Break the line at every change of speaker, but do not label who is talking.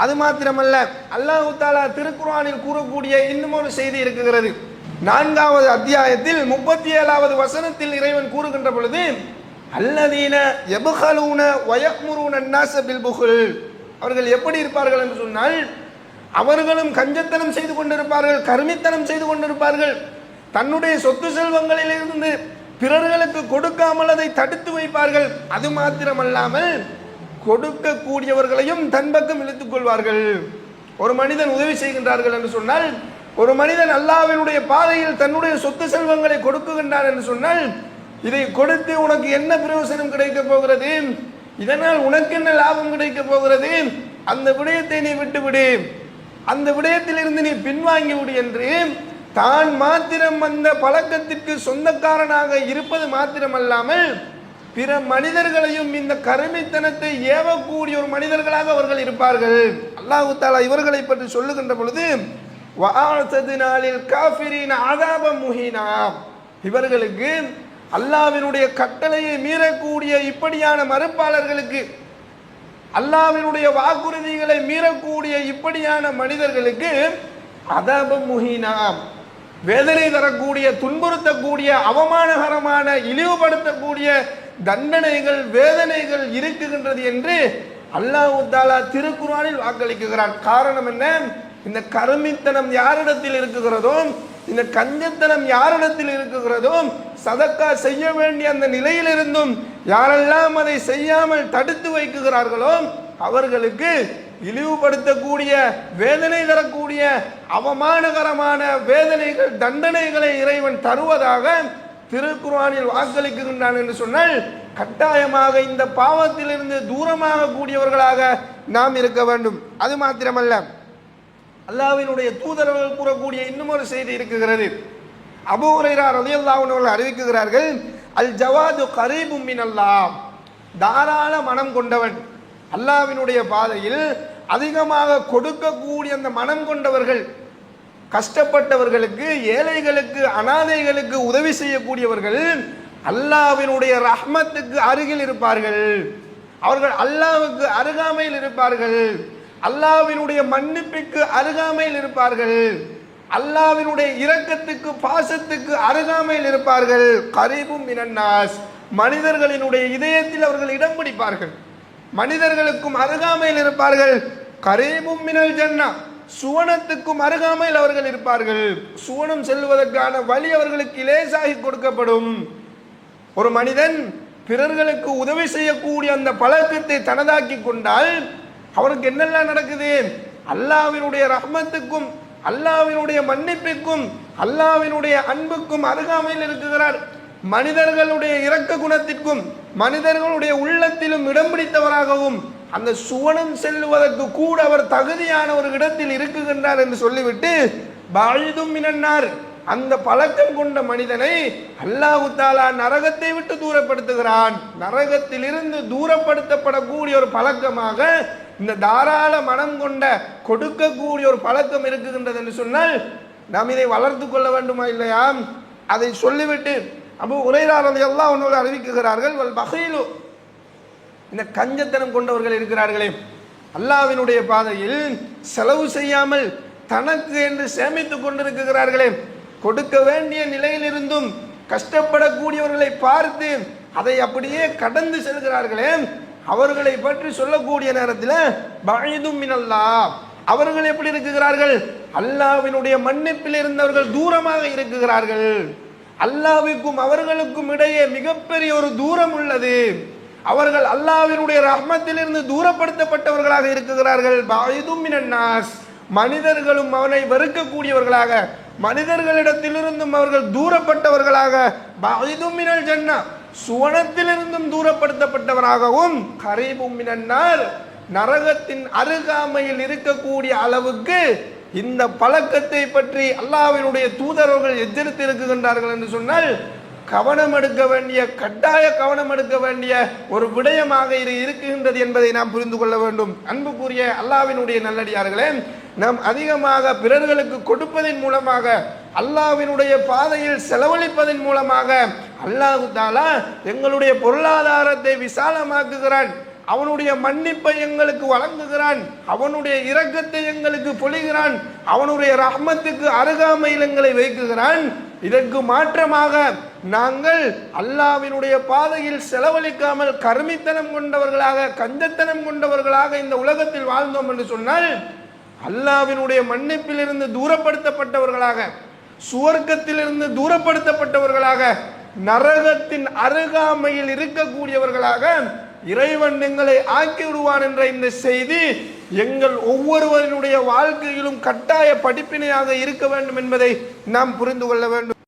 அது மாத்திரமல்ல, அல்லாஹ் தஆலா திருக்குர்ஆனில் கூறக்கூடிய இன்னும் ஒரு செய்தி இருக்கிறது. 4வது அத்தியாயத்தில் 37வது வசனத்தில் இறைவன் கூறுகின்ற பொழுது, அல்லதீன யப்கலூன வயக்முரூன அன்னாஸ பில் புகுல், அவர்கள் எப்படி இருப்பார்கள் என்று சொன்னால், அவர்களும் கஞ்சத்தனம் செய்து கொண்டிருப்பார்கள், கருமித்தனம் செய்து கொண்டிருப்பார்கள். தன்னுடைய சொத்து செல்வங்களிலிருந்து பிறர்களுக்கு கொடுக்காமல் அதை தடுத்து வைப்பார்கள். அது மாத்திரமல்லாமல் கொடுக்கக்கூடியவர்களையும் தன் பக்கம் இழுத்துக் கொள்வார்கள். ஒரு மனிதன் உதவி செய்கின்றார்கள் என்று சொன்னால், ஒரு மனிதன் அல்லாஹ்வினுடைய பாதையில் தன்னுடைய சொத்து செல்வங்களை கொடுக்குகின்றார் என்று சொன்னால், இதை கொடுத்து உனக்கு என்ன பிரயோசனம் கிடைக்க போகிறது, இதனால் உனக்கு என்ன லாபம் கிடைக்க போகிறது, அந்த விடயத்தை நீ விட்டுவிடு, அந்த விடயத்திலிருந்து நீ பின்வாங்கி விடு என்று தான் மாத்திரம் அந்த பழக்கத்திற்கு சொந்தக்காரனாக இருப்பது மாத்திரமல்லாமல் பிற மனிதர்களையும் இந்த கருமித்தனத்தை ஏவக்கூடிய ஒரு மனிதர்களாக அவர்கள் இருப்பார்கள். அல்லாஹ் தஆலா இவர்களை பற்றி சொல்லுகின்ற பொழுது, வஅஅதனா லில் காஃபிரீன அஸாபம் முஹீனா, இவர்களுக்கு அல்லாஹ்வினுடைய கட்டளையை மீறக்கூடிய இப்படியான மறுப்பாளர்களுக்கு, அல்லாஹ்வினுடைய வாக்குறுதிகளை மீறக்கூடிய இப்படியான மனிதர்களுக்கு அஸாபம் முஹீனா, வேதனை தரக்கூடிய, துன்புறுத்தக்கூடிய, அவமானகரமான, இழிவுபடுத்தக்கூடிய தண்டனைகள், வேதனைகள் இருக்குகின்றது என்று அல்லாஹ் தஆலா திருக்குர்ஆனில் வாக்களிக்கிறான். காரணம் என்ன? இந்த கருமித்தனம் யாரிடத்தில் இருக்குகிறதோ, இந்த கஞ்சத்தனம் யாரிடத்தில் இருக்குகிறதோ, சதக்கா செய்ய வேண்டிய அந்த நிலையிலிருந்தும் யாரெல்லாம் அதை செய்யாமல் தடுத்து வைக்குகிறார்களோ அவர்களுக்கு இழிவுபடுத்தக்கூடிய, வேதனை தரக்கூடிய, அவமானகரமான வேதனைகள், தண்டனைகளை இறைவன் தருவதாக திருக்குர்ஆனில் வாக்களிக்கின்றான் என்று சொன்னால், கட்டாயமாக இந்த பாவத்திலிருந்து தூரமாக கூடியவர்களாக நாம் இருக்க வேண்டும். அது மாத்திரமல்ல, அல்லாஹ்வினுடைய தூதர்கள் கூறக்கூடிய இன்னும் ஒரு செய்தி இருக்குகிறது. அபூ ஹுரைரா ரலியல்லாஹு அன்ஹு அவர்கள் அறிவிக்கிறார்கள், அல் ஜவாது கரீபும் மினல்லாஹ், தாராள மனம் கொண்டவன், அல்லாஹ்வினுடைய பாதையில் அதிகமாக கொடுக்கக்கூடிய அந்த மனம் கொண்டவர்கள், கஷ்டப்பட்டவர்களுக்கு, ஏழைகளுக்கு, அனாதைகளுக்கு உதவி செய்யக்கூடியவர்கள் அல்லாஹ்வினுடைய ரஹ்மத்துக்கு அருகில் இருப்பார்கள். அவர்கள் அல்லாஹ்வுக்கு அருகாமையில் இருப்பார்கள். அல்லாஹ்வினுடைய மன்னிப்புக்கு அருகாமையில் இருப்பார்கள். அல்லாஹ்வினுடைய இரக்கத்துக்கு, பாசத்துக்கு அருகாமையில் இருப்பார்கள். கரீபும் மினன்னாஸ், மனிதர்களினுடைய இதயத்தில் அவர்கள் இடம் பிடிப்பார்கள். மனிதர்களுக்கும் அருகாமையில் இருப்பார்கள். கரீபும் மினல் ஜன்னா, சுவனத்துக்கும் அருகாமையில் அவர்கள் இருப்பார்கள். சுவனம் செல்வதற்கான வழி அவர்களுக்கு லேசாகி கொடுக்கப்படும். ஒரு மனிதன் பிறர்களுக்கு உதவி செய்யக்கூடிய அந்த பழக்கத்தை தனதாக்கி கொண்டால் அவருக்கு என்னெல்லாம் நடக்குது? அல்லாஹ்வினுடைய ரஹ்மத்துக்கும், அல்லாஹ்வினுடைய மன்னிப்புக்கும், அல்லாஹ்வினுடைய அன்புக்கும் அருகாமையில் இருக்கிறார். மனிதர்களுடைய இரக்க குணத்திற்கும், மனிதர்களுடைய உள்ளத்திலும் இடம் பிடித்தவராகவும் அந்த சுவனம் செல்வதற்கு கூட அவர் தகுதியான ஒரு இடத்தில் இருக்குகின்றார் என்று சொல்லிவிட்டு, பாயிதும் மினன்னார், அந்த பழக்கம் கொண்ட மனிதனை அல்லாஹ் தஆலா நரகத்தை விட்டு தூரப்படுத்துகிறான். நரகத்திலிருந்து தூரப்படுத்தப்படக்கூடிய ஒரு பழக்கமாக இந்த தாராள மனம் கொண்ட கொடுக்கக்கூடிய ஒரு பழக்கம் இருக்குகின்றது என்று சொன்னால் நாம் இதை வளர்த்து கொள்ள வேண்டுமா இல்லையா? அதை சொல்லிவிட்டு அபூ ஹுரைரா ரலியல்லாஹு அன்ஹு அறிவிக்கிறார்கள், வல் பகீலு, இந்த கஞ்சத்தனம் கொண்டவர்கள் இருக்கிறார்களே, அல்லாஹ்வினுடைய பாதையில் செலவு செய்யாமல் தனக்கு என்று சேமித்துக் கொண்டிருக்கிறார்களே, கொடுக்க வேண்டிய நிலையிலிருந்தும் கஷ்டப்படக்கூடியவர்களை பார்த்து அதை அப்படியே கடந்து செல்கிறார்களே, அவர்களை பற்றி சொல்லக்கூடிய நேரத்தில் பஈதும் மினல்லாஹ், அவர்கள் எப்படி இருக்கிறார்கள்? அல்லாஹ்வினுடைய மன்னிப்பில் இருந்தவர்கள் தூரமாக இருக்கிறார்கள். அல்லாஹ்வுக்கும் அவர்களுக்கும் இடையே மிகப்பெரிய ஒரு தூரம் உள்ளது. அவர்கள் அல்லாஹ்வினுடைய ரஹ்மத்திலிருந்து தூரப்படுத்தப்பட்டவர்களாக இருக்கிறார்கள். பஈதும் மினன்னாஸ், மனிதர்களும் அவனை வெறுக்கக்கூடியவர்களாக, மனிதர்களிடத்திலிருந்தும் அவர்கள் தூரப்பட்டவர்களாக, பஈதும் மினல் ஜன்னா, சுவனத்திலிருந்தும் தூரப்படுத்தப்பட்டவராகவும், கரீபும் மினன்னார், நரகத்தின் அருகாமையில் இருக்கக்கூடிய அளவுக்கு இந்த பழக்கத்தை பற்றி அல்லாஹ்வினுடைய தூதர்கள் எச்சரித்து இருக்குகின்றார்கள் என்று சொன்னால் கவனம் எடுக்க வேண்டிய, கட்டாய கவனம் எடுக்க வேண்டிய ஒரு விடயமாக இது இருக்குகின்றது என்பதை நாம் புரிந்து கொள்ள வேண்டும். அன்புக்குரிய அல்லாஹ்வினுடைய நல்லடியார்களே, நாம் அதிகமாக பிறர்களுக்கு கொடுப்பதன் மூலமாக, அல்லாஹ்வினுடைய பாதையில் செலவழிப்பதன் மூலமாக அல்லாஹ் தஆலா எங்களுடைய பொருளாதாரத்தை விசாலமாக்குகிறான். அவனுடைய மன்னிப்பை எங்களுக்கு வழங்குகிறான், அவனுடைய இரக்கத்தை எங்களுக்கு பொழிகிறான், அவனுடைய ரஹ்மத்துக்கு அருகாமையில் எங்களை வைக்குகிறான். இதற்கு மாற்றமாக நாங்கள் அல்லாஹ்வினுடைய பாதையில் செலவழிக்காமல் கருமித்தனம் கொண்டவர்களாக, கஞ்சத்தனம் கொண்டவர்களாக இந்த உலகத்தில் வாழ்ந்தோம் என்று சொன்னால் அல்லாஹ்வினுடைய மன்னிப்பிலிருந்து தூரப்படுத்தப்பட்டவர்களாக, சுவர்க்கத்திலிருந்து தூரப்படுத்தப்பட்டவர்களாக, நரகத்தின் அருகாமையில் இருக்கக்கூடியவர்களாக இறைவன் எங்களை ஆக்கி விடுவான் என்ற இந்த செய்தி எங்கள் ஒவ்வொருவரினுடைய வாழ்க்கையிலும் கட்டாய படிப்பினையாக இருக்க வேண்டும் என்பதை நாம் புரிந்து கொள்ள வேண்டும்.